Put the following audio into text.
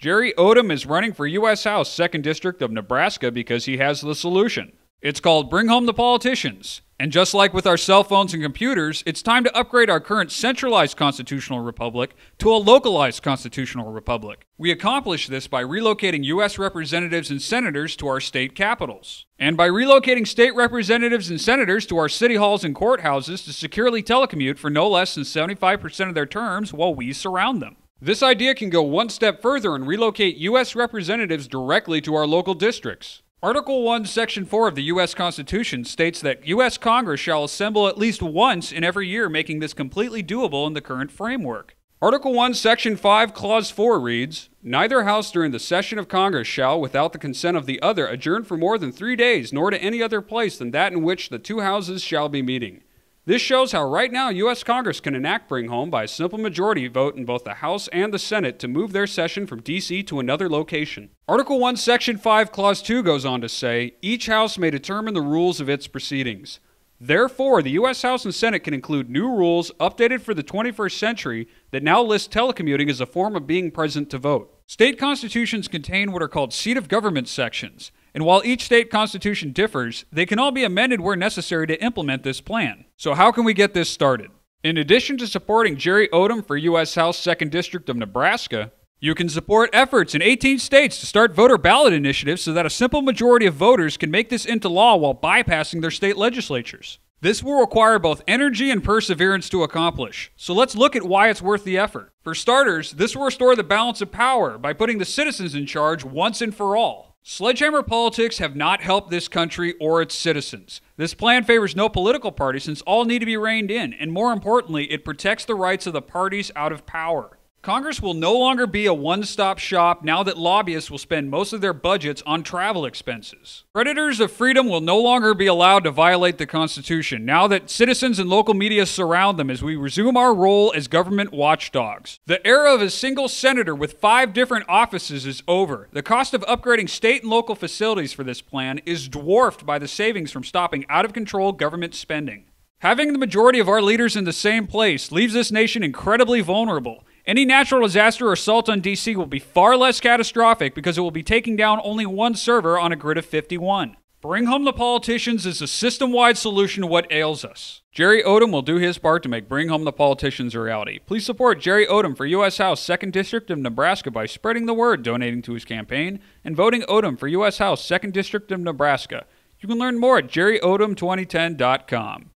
Jerry Odom is running for U.S. House, 2nd District of Nebraska because he has the solution. It's called Bring Home the Politicians. And just like with our cell phones and computers, it's time to upgrade our current centralized constitutional republic to a localized constitutional republic. We accomplish this by relocating U.S. representatives and senators to our state capitals, and by relocating state representatives and senators to our city halls and courthouses to securely telecommute for no less than 75% of their terms while we surround them. This idea can go one step further and relocate U.S. representatives directly to our local districts. Article 1, Section 4 of the U.S. Constitution states that U.S. Congress shall assemble at least once in every year, making this completely doable in the current framework. Article 1, Section 5, Clause 4 reads, "Neither House during the session of Congress shall, without the consent of the other, adjourn for more than 3 days, nor to any other place than that in which the two houses shall be meeting." This shows how right now U.S. Congress can enact Bring Home by a simple majority vote in both the House and the Senate to move their session from D.C. to another location. Article 1, Section 5, Clause 2 goes on to say, "Each House may determine the rules of its proceedings." Therefore, the U.S. House and Senate can include new rules updated for the 21st century that now list telecommuting as a form of being present to vote. State constitutions contain what are called seat of government sections, and while each state constitution differs, they can all be amended where necessary to implement this plan. So how can we get this started? In addition to supporting Jerry Odom for U.S. House 2nd District of Nebraska, you can support efforts in 18 states to start voter ballot initiatives so that a simple majority of voters can make this into law while bypassing their state legislatures. This will require both energy and perseverance to accomplish, so let's look at why it's worth the effort. For starters, this will restore the balance of power by putting the citizens in charge once and for all. Sledgehammer politics have not helped this country or its citizens. This plan favors no political party since all need to be reined in, and more importantly, it protects the rights of the parties out of power. Congress will no longer be a one-stop shop now that lobbyists will spend most of their budgets on travel expenses. Predators of freedom will no longer be allowed to violate the Constitution now that citizens and local media surround them as we resume our role as government watchdogs. The era of a single senator with 5 different offices is over. The cost of upgrading state and local facilities for this plan is dwarfed by the savings from stopping out-of-control government spending. Having the majority of our leaders in the same place leaves this nation incredibly vulnerable. Any natural disaster or assault on D.C. will be far less catastrophic because it will be taking down only one server on a grid of 51. Bring Home the Politicians is a system-wide solution to what ails us. Jerry Odom will do his part to make Bring Home the Politicians a reality. Please support Jerry Odom for U.S. House 2nd District of Nebraska by spreading the word, donating to his campaign, and voting Odom for U.S. House 2nd District of Nebraska. You can learn more at jerryodom2010.com.